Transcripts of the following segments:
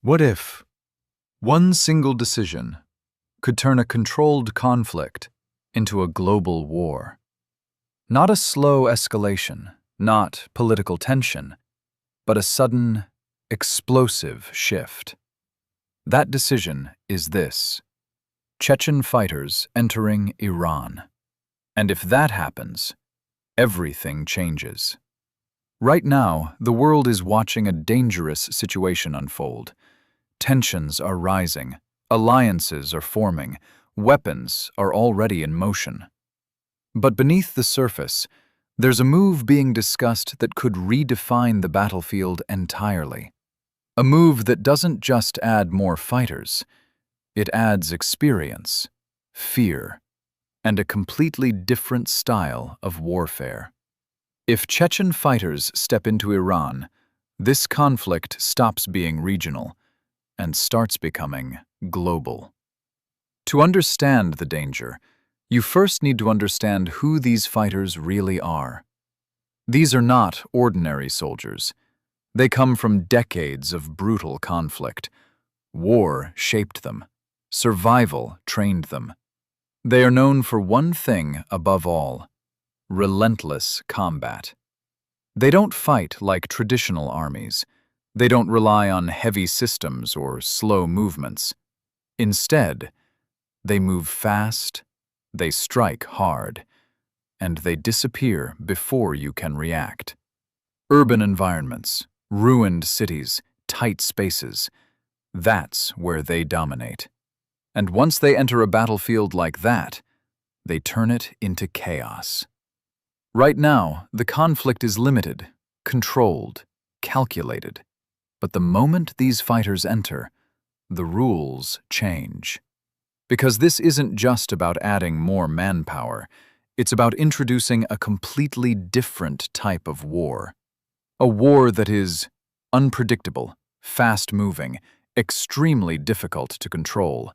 What if one single decision could turn a controlled conflict into a global war? Not a slow escalation, not political tension, but a sudden, explosive shift. That decision is this: Chechen fighters entering Iran. And if that happens, everything changes. Right now, the world is watching a dangerous situation unfold. Tensions are rising, alliances are forming, weapons are already in motion. But beneath the surface, there's a move being discussed that could redefine the battlefield entirely. A move that doesn't just add more fighters, it adds experience, fear, and a completely different style of warfare. If Chechen fighters step into Iran, this conflict stops being regional and starts becoming global. To understand the danger, you first need to understand who these fighters really are. These are not ordinary soldiers. They come from decades of brutal conflict. War shaped them. Survival trained them. They are known for one thing above all: relentless combat. They don't fight like traditional armies. They don't rely on heavy systems or slow movements. Instead, they move fast, they strike hard, and they disappear before you can react. Urban environments, ruined cities, tight spaces, that's where they dominate. And once they enter a battlefield like that, they turn it into chaos. Right now, the conflict is limited, controlled, calculated. But the moment these fighters enter, the rules change. Because this isn't just about adding more manpower, it's about introducing a completely different type of war. A war that is unpredictable, fast-moving, extremely difficult to control.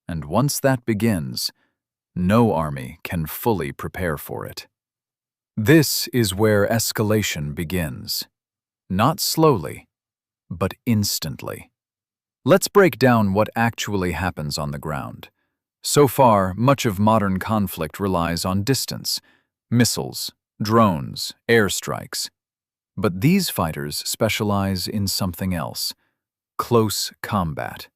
And once that begins, no army can fully prepare for it. This is where escalation begins. Not slowly, but instantly. Let's break down what actually happens on the ground. So far, much of modern conflict relies on distance, missiles, drones, airstrikes. But these fighters specialize in something else: close combat,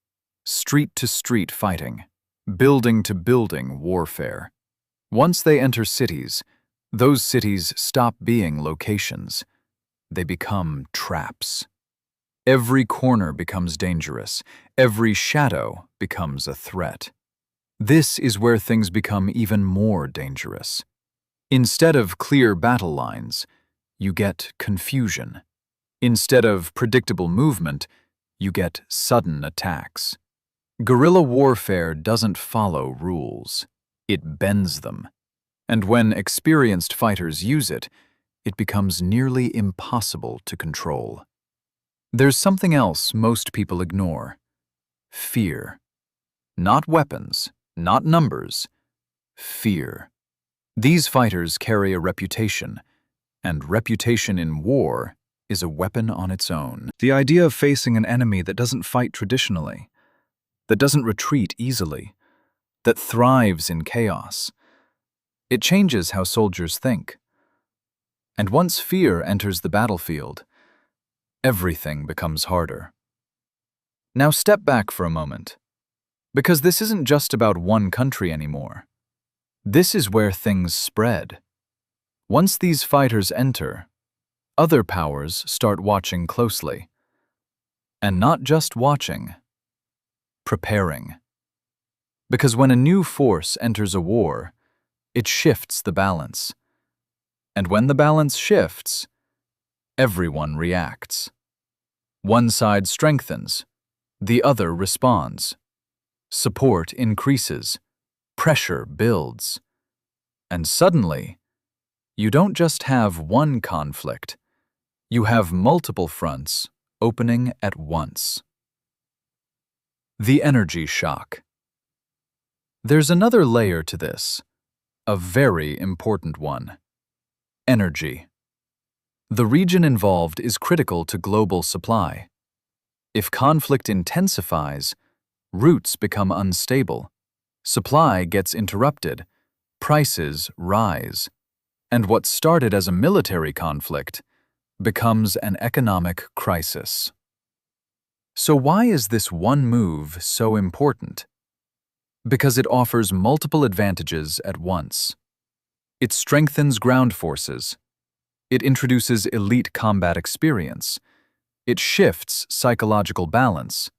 street-to-street fighting, building-to-building warfare. Once they enter cities, those cities stop being locations. They become traps. Every corner becomes dangerous. Every shadow becomes a threat. This is where things become even more dangerous. Instead of clear battle lines, you get confusion. Instead of predictable movement, you get sudden attacks. Guerrilla warfare doesn't follow rules. It bends them. And when experienced fighters use it, it becomes nearly impossible to control. There's something else most people ignore: fear. Not weapons, not numbers. Fear. These fighters carry a reputation, and reputation in war is a weapon on its own. The idea of facing an enemy that doesn't fight traditionally, that doesn't retreat easily, that thrives in chaos, it changes how soldiers think. And once fear enters the battlefield, everything becomes harder. Now step back for a moment, because this isn't just about one country anymore. This is where things spread. Once these fighters enter, other powers start watching closely. And not just watching, preparing. Because when a new force enters a war, it shifts the balance. And when the balance shifts, everyone reacts. One side strengthens, the other responds. Support increases, pressure builds. And suddenly, you don't just have one conflict, you have multiple fronts opening at once. The energy shock. There's another layer to this, a very important one: energy. The region involved is critical to global supply. If conflict intensifies, routes become unstable, supply gets interrupted, prices rise, and what started as a military conflict becomes an economic crisis. So why is this one move so important? Because it offers multiple advantages at once. It strengthens ground forces. It introduces elite combat experience. It shifts psychological balance.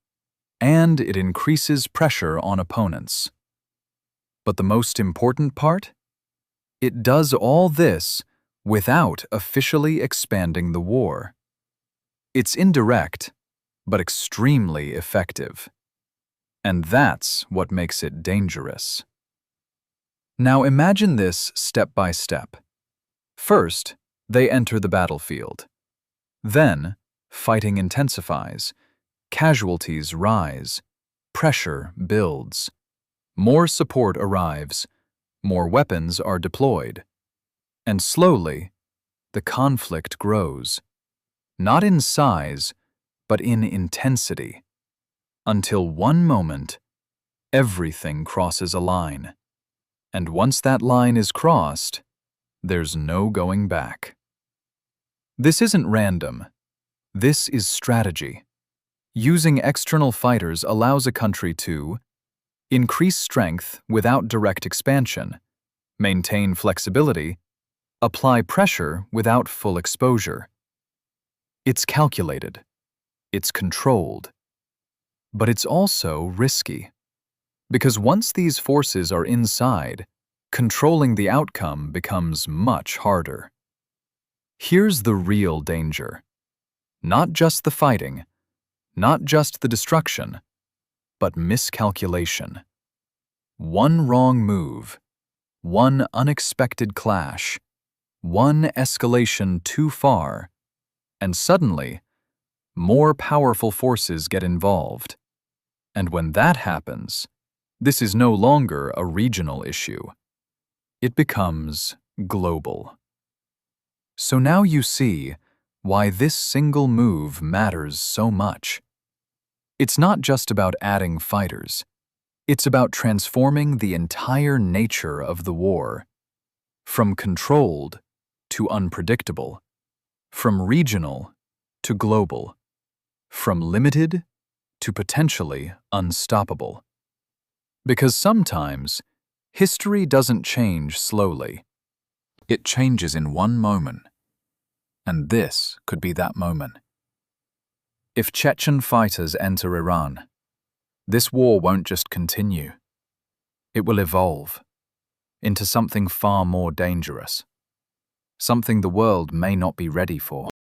And it increases pressure on opponents. But the most important part? It does all this without officially expanding the war. It's indirect, but extremely effective. And that's what makes it dangerous. Now imagine this step by step. First, they enter the battlefield. Then, fighting intensifies. Casualties rise. Pressure builds. More support arrives. More weapons are deployed. And slowly, the conflict grows. Not in size, but in intensity. Until one moment, everything crosses a line. And once that line is crossed, there's no going back. This isn't random. This is strategy. Using external fighters allows a country to increase strength without direct expansion, maintain flexibility, apply pressure without full exposure. It's calculated. It's controlled. But it's also risky. Because once these forces are inside, controlling the outcome becomes much harder. Here's the real danger. Not just the fighting, not just the destruction, but miscalculation. One wrong move, one unexpected clash, one escalation too far, and suddenly, more powerful forces get involved. And when that happens, this is no longer a regional issue. It becomes global. So now you see why this single move matters so much. It's not just about adding fighters. It's about transforming the entire nature of the war. From controlled to unpredictable. From regional to global. From limited to potentially unstoppable. Because sometimes, history doesn't change slowly. It changes in one moment. And this could be that moment. If Chechen fighters enter Iran, this war won't just continue. It will evolve into something far more dangerous. Something the world may not be ready for.